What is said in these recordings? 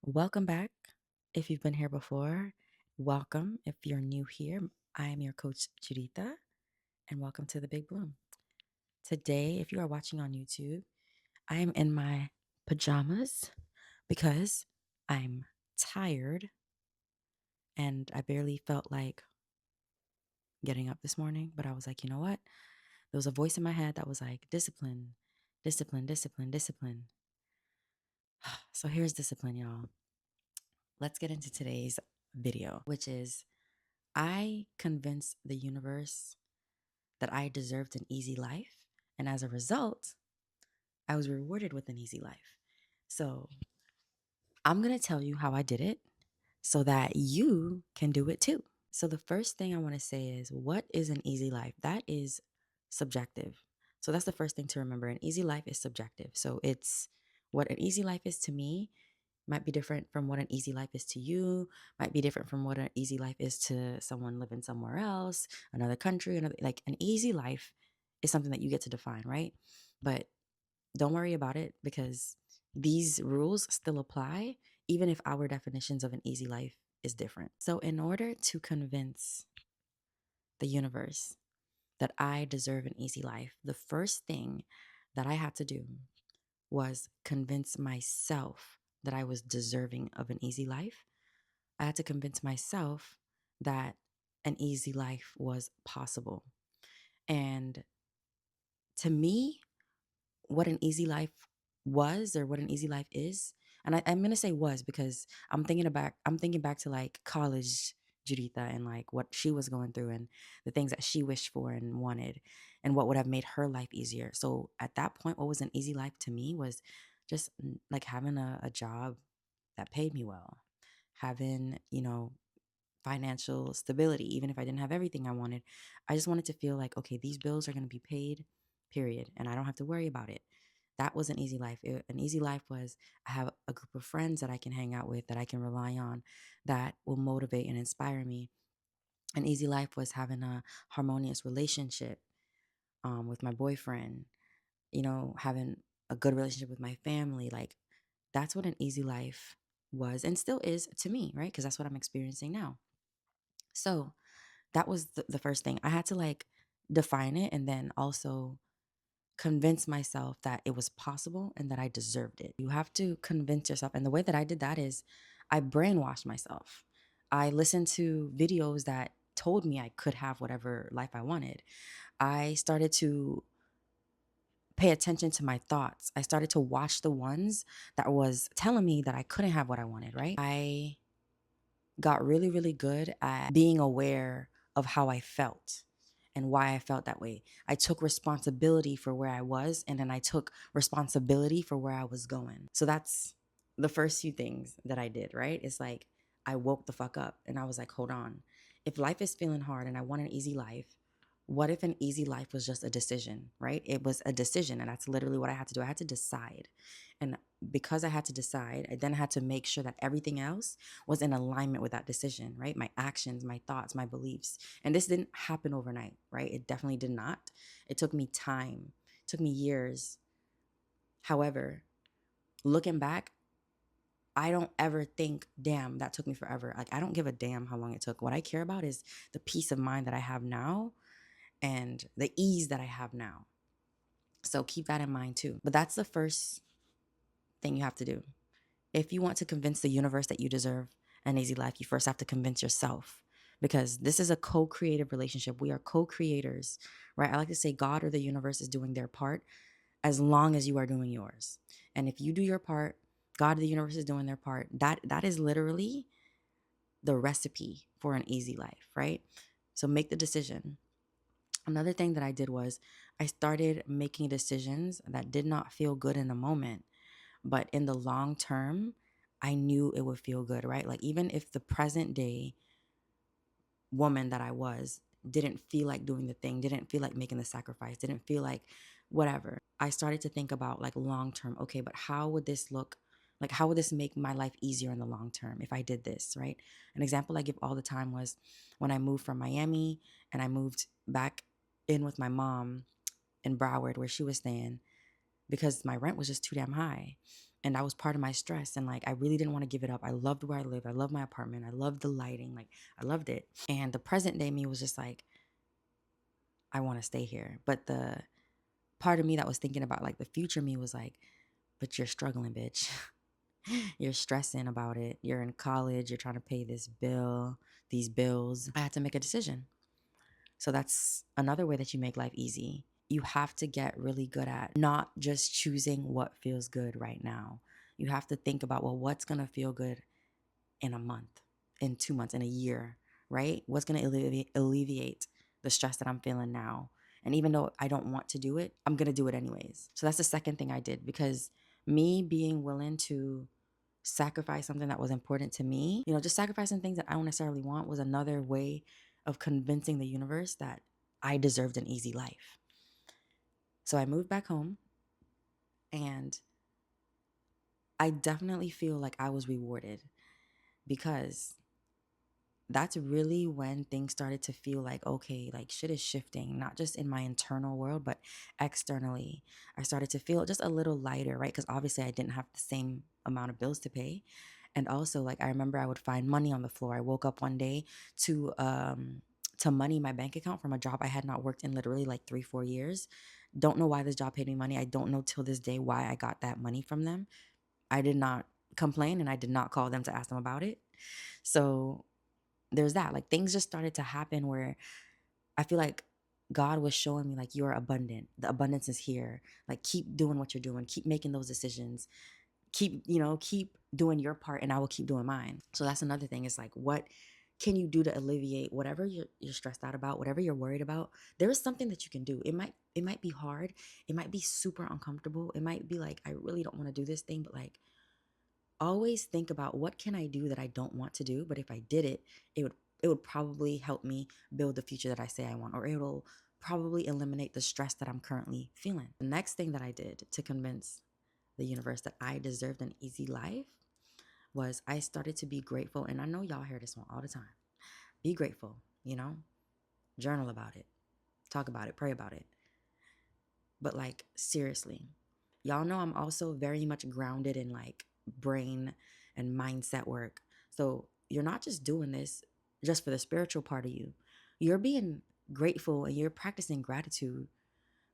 Welcome back. If you've been here before, welcome. If you're new here, I am your coach, Juditha, and welcome to the Big Bloom. Today, if you are watching on YouTube, I am in my pajamas because I'm tired and I barely felt like getting up this morning. But I was like, you know what? There was a voice in my head that was like, discipline, discipline, discipline, discipline. So here's discipline, y'all. Let's get into today's video, which is I convinced the universe that I deserved an easy life. And as a result, I was rewarded with an easy life. So I'm going to tell you how I did it so that you can do it too. So the first thing I want to say is, what is an easy life? That is subjective. So that's the first thing to remember. An easy life is subjective. So it's what an easy life is to me might be different from what an easy life is to you, might be different from what an easy life is to someone living somewhere else, another country, another, like an easy life is something that you get to define, right? But don't worry about it because these rules still apply even if our definitions of an easy life is different. So in order to convince the universe that I deserve an easy life, the first thing that I had to do was convince myself that I was deserving of an easy life. I had to convince myself that an easy life was possible. And to me, what an easy life was or what an easy life is, and I'm gonna say was because I'm thinking back to like college Juditha and like what she was going through and the things that she wished for and wanted and what would have made her life easier. So at that point, what was an easy life to me was just like having a job that paid me well, having, financial stability, even if I didn't have everything I wanted. I just wanted to feel like, okay, these bills are going to be paid, period. And I don't have to worry about it. That was an easy life. An easy life was I have a group of friends that I can hang out with, that I can rely on, that will motivate and inspire me. An easy life was having a harmonious relationship with my boyfriend, having a good relationship with my family. Like that's what an easy life was and still is to me, right? Because that's what I'm experiencing now. So that was the first thing. I had to like define it and then also convince myself that it was possible and that I deserved it. You have to convince yourself. And the way that I did that is I brainwashed myself. I listened to videos that told me I could have whatever life I wanted. I started to pay attention to my thoughts. I started to watch the ones that was telling me that I couldn't have what I wanted, right? I got really, really good at being aware of how I felt and why I felt that way. I took responsibility for where I was, and then I took responsibility for where I was going. So that's the first few things that I did, right? It's like I woke the fuck up and I was like, hold on. If life is feeling hard and I want an easy life, what if an easy life was just a decision, right? It was a decision, and that's literally what I had to do. I had to decide. And because I had to decide, I then had to make sure that everything else was in alignment with that decision, right? My actions, my thoughts, my beliefs. And this didn't happen overnight, right? It definitely did not. It took me time, it took me years. However, looking back, I don't ever think, damn, that took me forever. Like, I don't give a damn how long it took. What I care about is the peace of mind that I have now and the ease that I have now. So keep that in mind too. But that's the first thing you have to do. If you want to convince the universe that you deserve an easy life, you first have to convince yourself, because this is a co-creative relationship. We are co-creators, right? I like to say God or the universe is doing their part as long as you are doing yours. And if you do your part, God or the universe is doing their part. That is literally the recipe for an easy life, right? So make the decision. Another thing that I did was I started making decisions that did not feel good in the moment, but in the long term, I knew it would feel good, right? Like even if the present day woman that I was didn't feel like doing the thing, didn't feel like making the sacrifice, didn't feel like whatever, I started to think about like long term, okay, but how would this look? Like, how would this make my life easier in the long term if I did this, right? An example I give all the time was when I moved from Miami and I moved back in with my mom in Broward where she was staying because my rent was just too damn high. And that was part of my stress. And like, I really didn't want to give it up. I loved where I lived. I loved my apartment. I loved the lighting. Like, I loved it. And the present day me was just like, I want to stay here. But the part of me that was thinking about like the future me was like, but you're struggling, bitch. You're stressing about it. You're in college. You're trying to pay this bill, these bills. I had to make a decision. So that's another way that you make life easy. You have to get really good at not just choosing what feels good right now. You have to think about, well, what's going to feel good in a month, in 2 months, in a year, right? What's going to alleviate the stress that I'm feeling now? And even though I don't want to do it, I'm going to do it anyways. So that's the second thing I did, because me being willing to sacrifice something that was important to me, just sacrificing things that I don't necessarily want, was another way of convincing the universe that I deserved an easy life. So I moved back home, and I definitely feel like I was rewarded, because that's really when things started to feel like, okay, like shit is shifting, not just in my internal world, but externally. I started to feel just a little lighter, right? Because obviously I didn't have the same amount of bills to pay. And also, like, I remember I would find money on the floor. I woke up one day to money in my bank account from a job I had not worked in literally like 3-4 years. Don't know why this job paid me money. I don't know till this day why I got that money from them. I did not complain, and I did not call them to ask them about it. So there's that. Like, things just started to happen where I feel like God was showing me, like, you're abundant. The abundance is here. Like, keep doing what you're doing. Keep making those decisions. Keep doing your part, and I will keep doing mine. So that's another thing. It's like, what can you do to alleviate whatever you're stressed out about, whatever you're worried about? There is something that you can do. It might be hard. It might be super uncomfortable. It might be like, I really don't want to do this thing, but like, always think about, what can I do that I don't want to do, but if I did it, it would probably help me build the future that I say I want, or it'll probably eliminate the stress that I'm currently feeling. The next thing that I did to convince the universe that I deserved an easy life was I started to be grateful. And I know y'all hear this one all the time. Be grateful, journal about it, talk about it, pray about it. But like, seriously, y'all know I'm also very much grounded in like brain and mindset work. So you're not just doing this just for the spiritual part of you. You're being grateful and you're practicing gratitude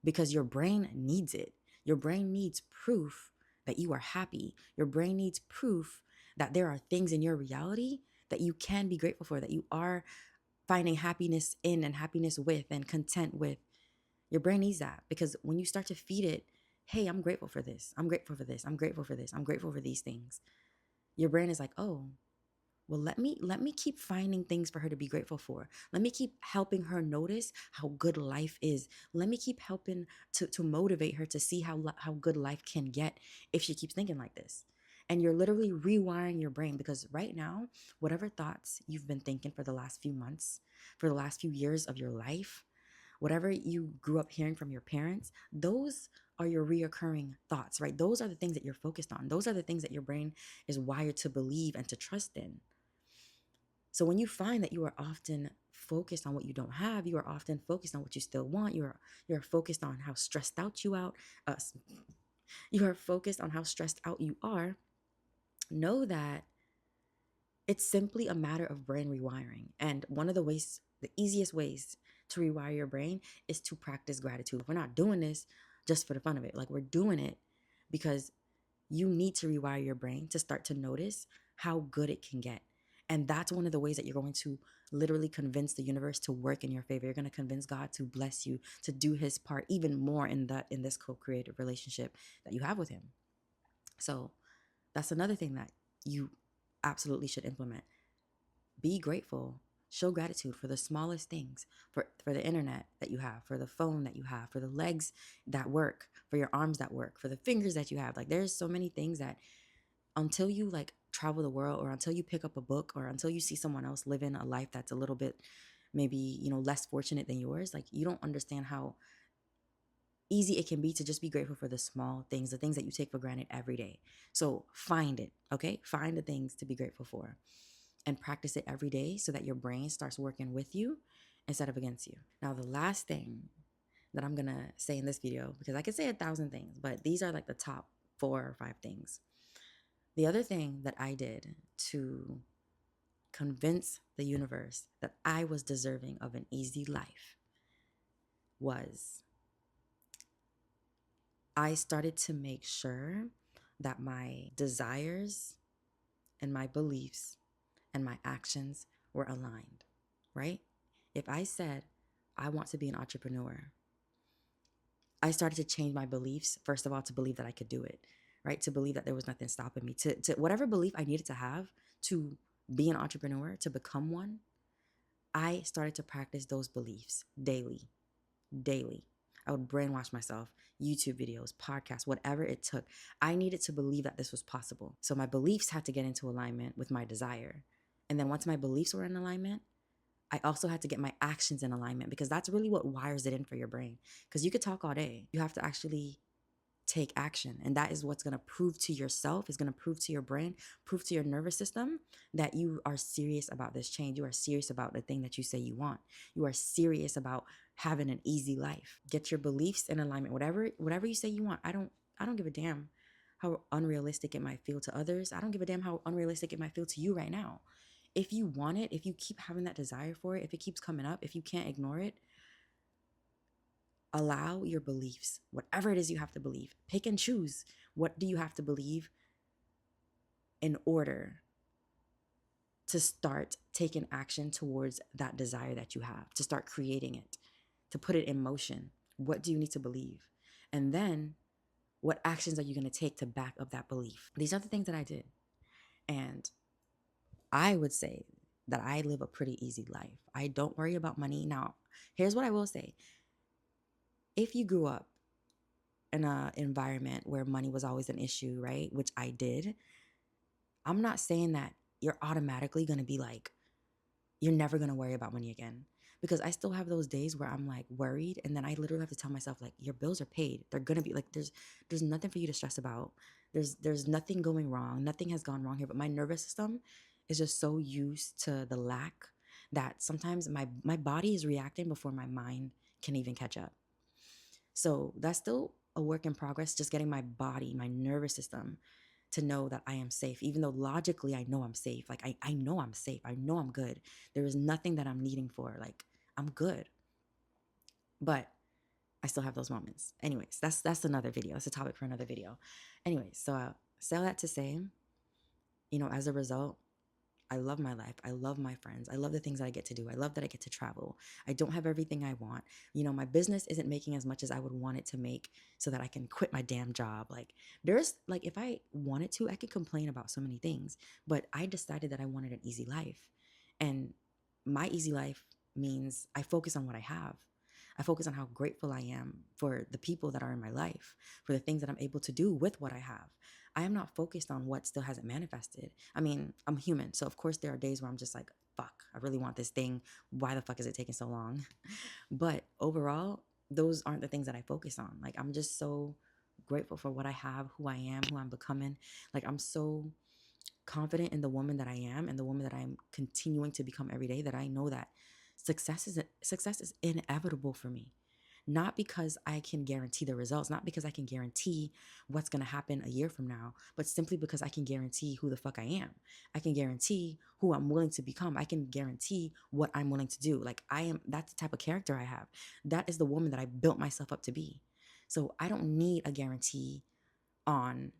because your brain needs it. Your brain needs proof that you are happy. Your brain needs proof that there are things in your reality that you can be grateful for, that you are finding happiness in and happiness with and content with. Your brain needs that, because when you start to feed it, hey, I'm grateful for this. I'm grateful for this. I'm grateful for this. I'm grateful for these things. Your brain is like, oh, well, let me keep finding things for her to be grateful for. Let me keep helping her notice how good life is. Let me keep helping to motivate her to see how good life can get if she keeps thinking like this. And you're literally rewiring your brain, because right now, whatever thoughts you've been thinking for the last few months, for the last few years of your life, whatever you grew up hearing from your parents, those are your reoccurring thoughts, right? Those are the things that you're focused on. Those are the things that your brain is wired to believe and to trust in. So when you find that you are often focused on what you don't have, you are often focused on what you still want. You're focused on how stressed out you are focused on how stressed out you are. Know that it's simply a matter of brain rewiring. And one of the easiest ways to rewire your brain is to practice gratitude. We're not doing this just for the fun of it. Like, we're doing it because you need to rewire your brain to start to notice how good it can get. And that's one of the ways that you're going to literally convince the universe to work in your favor. You're going to convince God to bless you, to do his part even more in this co-creative relationship that you have with him. So that's another thing that you absolutely should implement. Be grateful. Show gratitude for the smallest things, for the internet that you have, for the phone that you have, for the legs that work, for your arms that work, for the fingers that you have. Like, there's so many things that until you like travel the world, or until you pick up a book, or until you see someone else living a life that's a little bit maybe, less fortunate than yours, like, you don't understand how easy it can be to just be grateful for the small things, the things that you take for granted every day. So find it, okay? Find the things to be grateful for and practice it every day so that your brain starts working with you instead of against you. Now, the last thing that I'm gonna say in this video, because I could say 1,000 things, but these are like the top 4 or 5 things. The other thing that I did to convince the universe that I was deserving of an easy life was I started to make sure that my desires and my beliefs and my actions were aligned, right? If I said, I want to be an entrepreneur, I started to change my beliefs, first of all, to believe that I could do it, right? To believe that there was nothing stopping me, to whatever belief I needed to have to be an entrepreneur, to become one. I started to practice those beliefs daily, daily. I would brainwash myself, YouTube videos, podcasts, whatever it took. I needed to believe that this was possible. So my beliefs had to get into alignment with my desire. And then once my beliefs were in alignment, I also had to get my actions in alignment, because that's really what wires it in for your brain. Because you could talk all day. You have to actually take action. And that is what's going to prove to yourself, is going to prove to your brain, prove to your nervous system that you are serious about this change. You are serious about the thing that you say you want. You are serious about having an easy life. Get your beliefs in alignment. Whatever you say you want. I don't give a damn how unrealistic it might feel to others. I don't give a damn how unrealistic it might feel to you right now. If you want it, if you keep having that desire for it, if it keeps coming up, if you can't ignore it, allow your beliefs, whatever it is you have to believe, pick and choose. What do you have to believe in order to start taking action towards that desire that you have, to start creating it, to put it in motion? What do you need to believe? And then what actions are you going to take to back up that belief? These are the things that I did. And I would say that I live a pretty easy life. I don't worry about money. Now, here's what I will say. If you grew up in an environment where money was always an issue, right? Which I did. I'm not saying that you're automatically going to be like, you're never going to worry about money again. Because I still have those days where I'm like worried. And then I literally have to tell myself, like, your bills are paid. They're going to be like, there's nothing for you to stress about. There's nothing going wrong. Nothing has gone wrong here. But my nervous system is just so used to the lack that sometimes my body is reacting before my mind can even catch up. So that's still a work in progress, just getting my body, my nervous system to know that I am safe, even though logically I know I'm safe. Like I know I'm safe. I know I'm good. There is nothing that I'm needing for. Like I'm good. But I still have those moments. Anyways, that's another video. It's a topic for another video. Anyways, so say all that to say, as a result, I love my life. I love my friends. I love the things that I get to do. I love that I get to travel. I don't have everything I want. My business isn't making as much as I would want it to make so that I can quit my damn job. If I wanted to, I could complain about so many things, but I decided that I wanted an easy life. And my easy life means I focus on what I have. I focus on how grateful I am for the people that are in my life, for the things that I'm able to do with what I have. I am not focused on what still hasn't manifested. I mean, I'm human. So, of course, there are days where I'm just like, fuck, I really want this thing. Why the fuck is it taking so long? But overall, those aren't the things that I focus on. Like, I'm just so grateful for what I have, who I am, who I'm becoming. Like, I'm so confident in the woman that I am and the woman that I'm continuing to become every day, that I know that success is inevitable for me. Not because I can guarantee the results, not because I can guarantee what's going to happen a year from now, but simply because I can guarantee who the fuck I am. I can guarantee who I'm willing to become. I can guarantee what I'm willing to do. That's the type of character I have. That is the woman that I built myself up to be. So I don't need a guarantee on,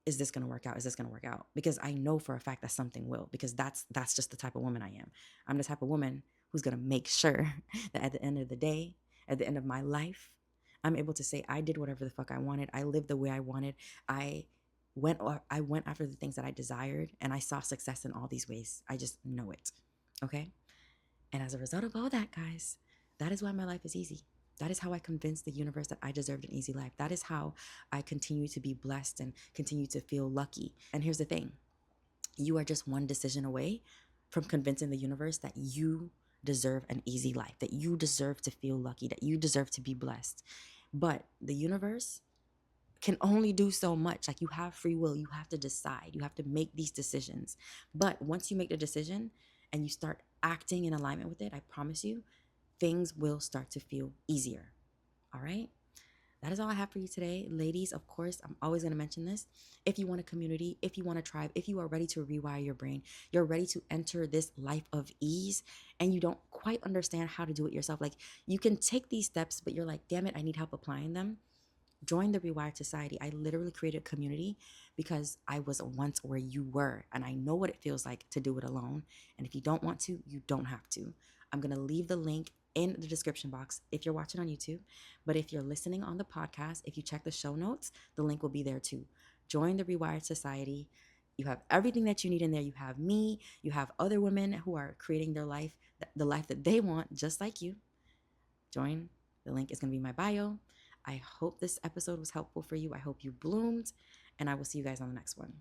is this going to work out? Is this going to work out? Because I know for a fact that something will, because that's just the type of woman I am. I'm the type of woman who's going to make sure that at the end of the day, at the end of my life, I'm able to say I did whatever the fuck I wanted. I lived the way I wanted. I went after the things that I desired, and I saw success in all these ways. I just know it. Okay? And as a result of all that, guys, that is why my life is easy. That is how I convinced the universe that I deserved an easy life. That is how I continue to be blessed and continue to feel lucky. And here's the thing. You are just one decision away from convincing the universe that you deserve an easy life, that you deserve to feel lucky, that you deserve to be blessed. But the universe can only do so much. Like, you have free will. You have to decide. You have to make these decisions. But once you make the decision and you start acting in alignment with it, I promise you, things will start to feel easier. All right? that is all I have for you today. Ladies, of course, I'm always going to mention this. If you want a community, if you want a tribe, if you are ready to rewire your brain, you're ready to enter this life of ease, and you don't quite understand how to do it yourself. Like, you can take these steps, but you're like, damn it, I need help applying them. Join the REWIRED Society. I literally created a community because I was once where you were, and I know what it feels like to do it alone. And if you don't want to, you don't have to. I'm going to leave the link in the description box if you're watching on YouTube. But if you're listening on the podcast, if you check the show notes, the link will be there too. Join the REWIRED Society. You have everything that you need in there. You have me, you have other women who are creating their life, the life that they want, just like you. Join. The link is going to be in my bio. I hope this episode was helpful for you. I hope you bloomed, and I will see you guys on the next one.